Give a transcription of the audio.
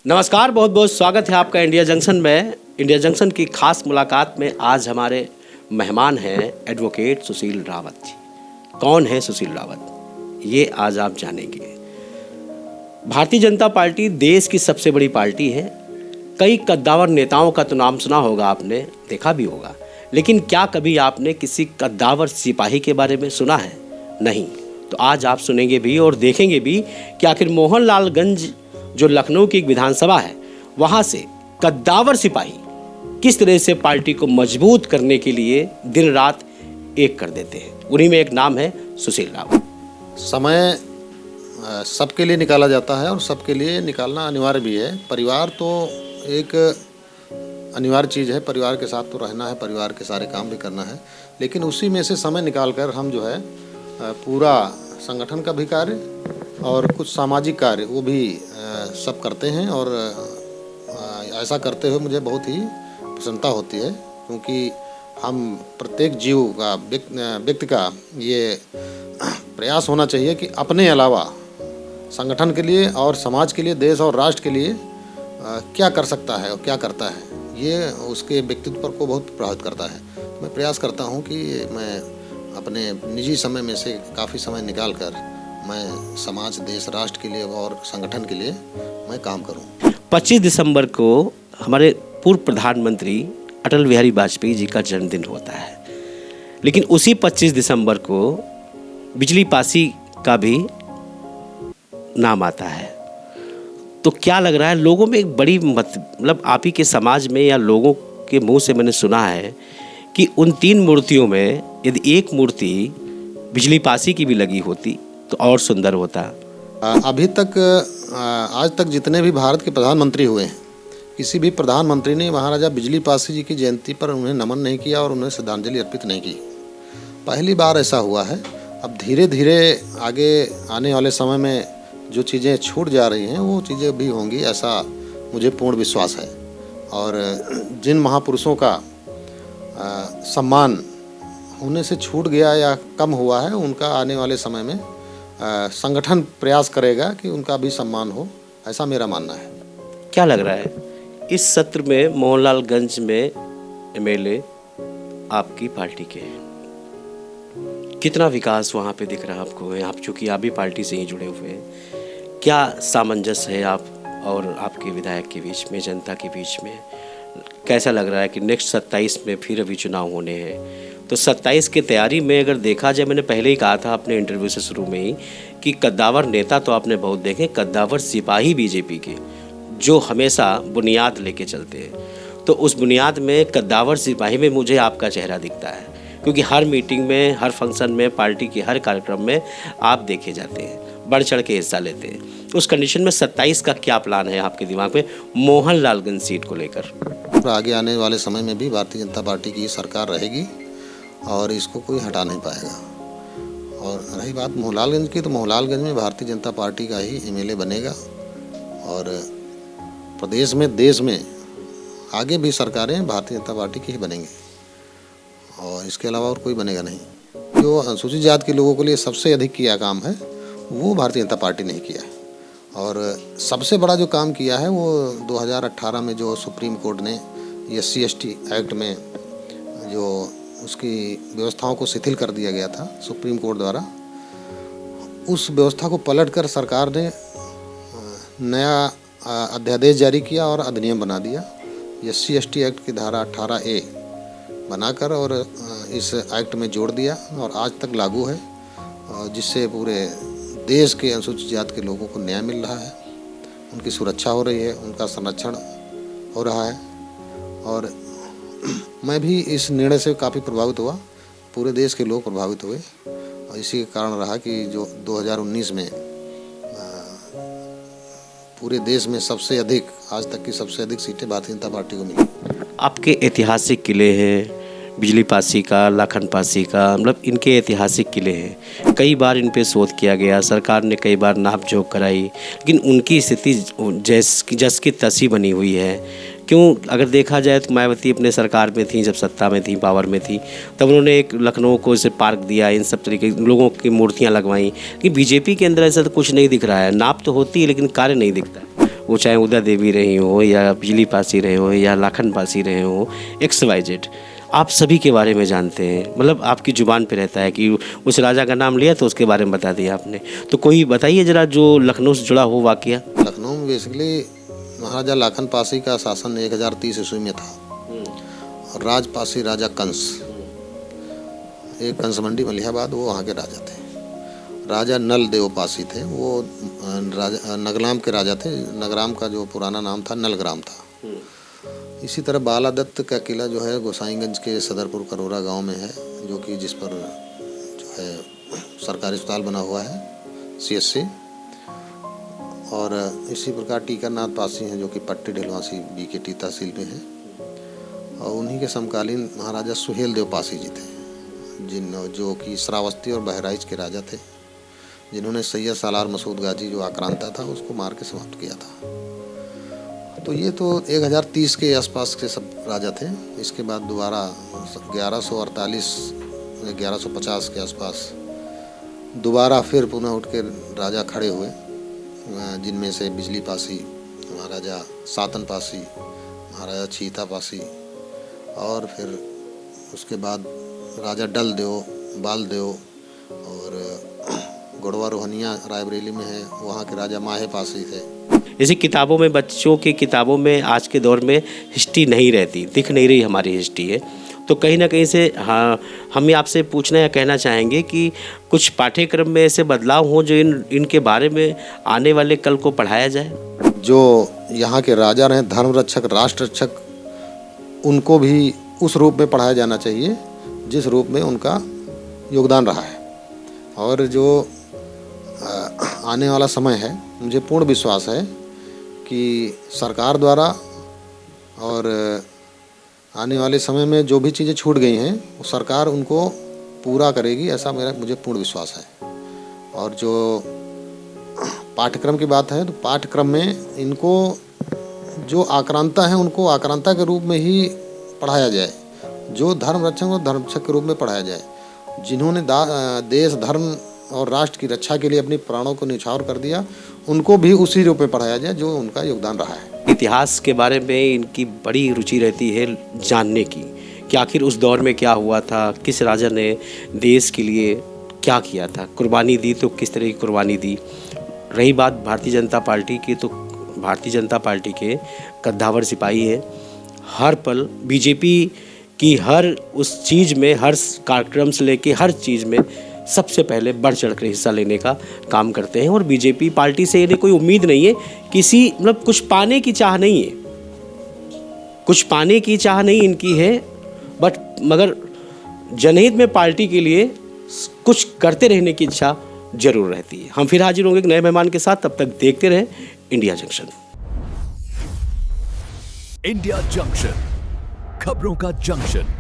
नमस्कार, बहुत बहुत स्वागत है आपका इंडिया जंक्शन में। इंडिया जंक्शन की खास मुलाकात में आज हमारे मेहमान हैं एडवोकेट सुशील रावत जी। कौन है सुशील रावत, ये आज आप जानेंगे। भारतीय जनता पार्टी देश की सबसे बड़ी पार्टी है। कई कद्दावर नेताओं का तो नाम सुना होगा, आपने देखा भी होगा, लेकिन क्या कभी आपने किसी कद्दावर सिपाही के बारे में सुना है? नहीं। तो आज आप सुनेंगे भी और देखेंगे भी कि आखिर मोहनलालगंज जो लखनऊ की एक विधानसभा है, वहाँ से कद्दावर सिपाही किस तरह से पार्टी को मजबूत करने के लिए दिन रात एक कर देते हैं। उन्हीं में एक नाम है सुशील रावत। समय सबके लिए निकाला जाता है और सबके लिए निकालना अनिवार्य भी है। परिवार तो एक अनिवार्य चीज़ है, परिवार के साथ तो रहना है, परिवार के सारे काम भी करना है, लेकिन उसी में से समय निकाल कर हम जो है पूरा संगठन का भी कार्य और कुछ सामाजिक कार्य वो भी सब करते हैं। और ऐसा करते हुए मुझे बहुत ही प्रसन्नता होती है, क्योंकि हम प्रत्येक जीव का व्यक्ति का ये प्रयास होना चाहिए कि अपने अलावा संगठन के लिए और समाज के लिए, देश और राष्ट्र के लिए क्या कर सकता है और क्या करता है, ये उसके व्यक्तित्व पर को बहुत प्रभावित करता है। मैं प्रयास करता हूँ कि मैं अपने निजी समय में से काफ़ी समय निकाल कर मैं समाज, देश, राष्ट्र के लिए और संगठन के लिए मैं काम करूं। 25 दिसंबर को हमारे पूर्व प्रधानमंत्री अटल बिहारी वाजपेयी जी का जन्मदिन होता है, लेकिन उसी 25 दिसंबर को बिजली पासी का भी नाम आता है। तो क्या लग रहा है लोगों में एक बड़ी मतलब आप ही के समाज में या लोगों के मुंह से मैंने सुना है कि उन 3 मूर्तियों में यदि एक मूर्ति बिजली पासी की भी लगी होती तो और सुंदर होता। अभी तक आज तक जितने भी भारत के प्रधानमंत्री हुए हैं, किसी भी प्रधानमंत्री ने महाराजा बिजली पासी जी की जयंती पर उन्हें नमन नहीं किया और उन्हें श्रद्धांजलि अर्पित नहीं की। पहली बार ऐसा हुआ है। अब धीरे धीरे आगे आने वाले समय में जो चीज़ें छूट जा रही हैं वो चीज़ें भी होंगी, ऐसा मुझे पूर्ण विश्वास है। और जिन महापुरुषों का सम्मान होने से छूट गया या कम हुआ है, उनका आने वाले समय में संगठन प्रयास करेगा कि उनका भी सम्मान हो, ऐसा मेरा मानना है। क्या लग रहा है इस सत्र में मोहनलालगंज में एमएलए आपकी पार्टी के हैं, कितना विकास वहाँ पे दिख रहा है आपको? आप चूँकि आप भी पार्टी से ही जुड़े हुए हैं, क्या सामंजस्य है आप और आपके विधायक के बीच में, जनता के बीच में? कैसा लग रहा है कि नेक्स्ट 27 में फिर अभी चुनाव होने हैं, तो 27 की तैयारी में अगर देखा जाए, मैंने पहले ही कहा था अपने इंटरव्यू से शुरू में ही कि कद्दावर नेता तो आपने बहुत देखे, कद्दावर सिपाही बीजेपी के जो हमेशा बुनियाद लेके चलते हैं। तो उस बुनियाद में कद्दावर सिपाही में मुझे आपका चेहरा दिखता है, क्योंकि हर मीटिंग में, हर फंक्शन में, पार्टी के हर कार्यक्रम में आप देखे जाते हैं, बढ़ चढ़ के हिस्सा लेते हैं। उस कंडीशन में 27 का क्या प्लान है आपके दिमाग में मोहनलालगंज सीट को लेकर? आगे आने वाले समय में भी भारतीय जनता पार्टी की सरकार रहेगी और इसको कोई हटा नहीं पाएगा। और रही बात मोहनलालगंज की, तो मोहनलालगंज में भारतीय जनता पार्टी का ही एमएलए बनेगा और प्रदेश में, देश में आगे भी सरकारें भारतीय जनता पार्टी की ही बनेंगी और इसके अलावा और कोई बनेगा नहीं। जो अनुसूचित जाति के लोगों के लिए सबसे अधिक किया काम है वो भारतीय जनता पार्टी ने किया है। और सबसे बड़ा जो काम किया है वो 2018 में जो सुप्रीम कोर्ट ने SC/ST एक्ट में जो उसकी व्यवस्थाओं को शिथिल कर दिया गया था सुप्रीम कोर्ट द्वारा, उस व्यवस्था को पलटकर सरकार ने नया अध्यादेश जारी किया और अधिनियम बना दिया। SC/ST एक्ट की धारा 18A बनाकर और इस एक्ट में जोड़ दिया और आज तक लागू है, जिससे पूरे देश के अनुसूचित जाति के लोगों को न्याय मिल रहा है, उनकी सुरक्षा हो रही है, उनका संरक्षण हो रहा है। और मैं भी इस निर्णय से काफ़ी प्रभावित हुआ, पूरे देश के लोग प्रभावित हुए और इसी के कारण रहा कि जो 2019 में पूरे देश में सबसे अधिक, आज तक की सबसे अधिक सीटें भारतीय जनता पार्टी को मिली। आपके ऐतिहासिक किले हैं, बिजली पासी का, लाखन पासी का, मतलब इनके ऐतिहासिक किले हैं। कई बार इन पे शोध किया गया, सरकार ने कई बार नाप जोख कराई, लेकिन उनकी स्थिति जस की तसी बनी हुई है। क्यों? अगर देखा जाए तो मायावती अपने सरकार में थी, जब सत्ता में थी, पावर में थी, तब उन्होंने एक लखनऊ को इसे पार्क दिया, इन सब तरीके लोगों की मूर्तियाँ लगवाई। कि बीजेपी के अंदर ऐसा तो कुछ नहीं दिख रहा है। नाप तो होती है लेकिन कार्य नहीं दिखता है। वो चाहे उदा देवी रही हो या बिजली पासी रहे हो या लाखन पासी रहे हो, XYZ, आप सभी के बारे में जानते हैं। मतलब आपकी ज़ुबान पे रहता है कि उस राजा का नाम लिया तो उसके बारे में बता दिया आपने। तो कोई बताइए ज़रा जो लखनऊ से जुड़ा हो वाक़या। लखनऊ में बेसिकली महाराजा लाखन पासी का शासन 1030 ईस्वी में था और राजपासी राजा कंस, एक कंस मंडी मलिहाबाद, वो वहाँ के राजा थे। राजा नल देव पासी थे, वो राजा नगराम के राजा थे। नगराम का जो पुराना नाम था नलग्राम था। इसी तरह बालादत्त का किला जो है गोसाईगंज के सदरपुर करोरा गांव में है, जो कि जिस पर जो है सरकारी अस्पताल बना हुआ है CSC। और इसी प्रकार टीकरनाथ पासी हैं जो कि पट्टी ढिलवासी BKT तहसील में है। और उन्हीं के समकालीन महाराजा सुहेल देव पासी जी थे, जो कि श्रावस्ती और बहराइच के राजा थे, जिन्होंने सैयद सालार मसूद गाजी जो आक्रांता था उसको मार के समाप्त किया था। तो ये तो 1030 के आसपास के सब राजा थे। इसके बाद दोबारा 1148 1150 के आसपास दोबारा फिर पुनः उठ के राजा खड़े हुए, जिनमें से बिजली पासी, महाराजा सातन पासी, महाराजा चीता पासी, और फिर उसके बाद राजा डल देव, बाल देव, और गोड़वा रोहनिया रायबरेली में है, वहाँ के राजा माहे पासी थे। जैसे किताबों में, बच्चों की किताबों में आज के दौर में हिस्ट्री नहीं रहती, दिख नहीं रही हमारी हिस्ट्री है। तो कहीं ना कहीं से हाँ, हम आपसे पूछना या कहना चाहेंगे कि कुछ पाठ्यक्रम में ऐसे बदलाव हों जो इनके बारे में आने वाले कल को पढ़ाया जाए। जो यहाँ के राजा रहे, धर्म रक्षक, राष्ट्र रक्षक, उनको भी उस रूप में पढ़ाया जाना चाहिए जिस रूप में उनका योगदान रहा है। और जो आने वाला समय है, मुझे पूर्ण विश्वास है कि सरकार द्वारा और आने वाले समय में जो भी चीज़ें छूट गई हैं वो सरकार उनको पूरा करेगी, ऐसा मुझे पूर्ण विश्वास है। और जो पाठ्यक्रम की बात है, तो पाठ्यक्रम में इनको जो आक्रांता है उनको आक्रांता के रूप में ही पढ़ाया जाए, जो धर्म रक्षक और धर्म रक्षक के रूप में पढ़ाया जाए, जिन्होंने देश, धर्म और राष्ट्र की रक्षा के लिए अपने प्राणों को न्यौछावर कर दिया, उनको भी उसी रूप में पढ़ाया जाए जो उनका योगदान रहा है। इतिहास के बारे में इनकी बड़ी रुचि रहती है जानने की कि आखिर उस दौर में क्या हुआ था, किस राजा ने देश के लिए क्या किया था, कुर्बानी दी तो किस तरह की कुर्बानी दी। रही बात भारतीय जनता पार्टी की, तो भारतीय जनता पार्टी के कद्दावर सिपाही हैं। हर पल बीजेपी की हर उस चीज़ में, हर कार्यक्रम से लेके हर चीज़ में सबसे पहले बढ़ चढ़ कर हिस्सा लेने का काम करते हैं। और बीजेपी पार्टी से इन्हें कोई उम्मीद नहीं है, किसी मतलब कुछ पाने की चाह नहीं है, कुछ पाने की चाह नहीं इनकी है, मगर जनहित में पार्टी के लिए कुछ करते रहने की इच्छा जरूर रहती है। हम फिर हाजिर होंगे एक नए मेहमान के साथ, तब तक देखते रहें इंडिया जंक्शन। इंडिया जंक्शन, खबरों का जंक्शन।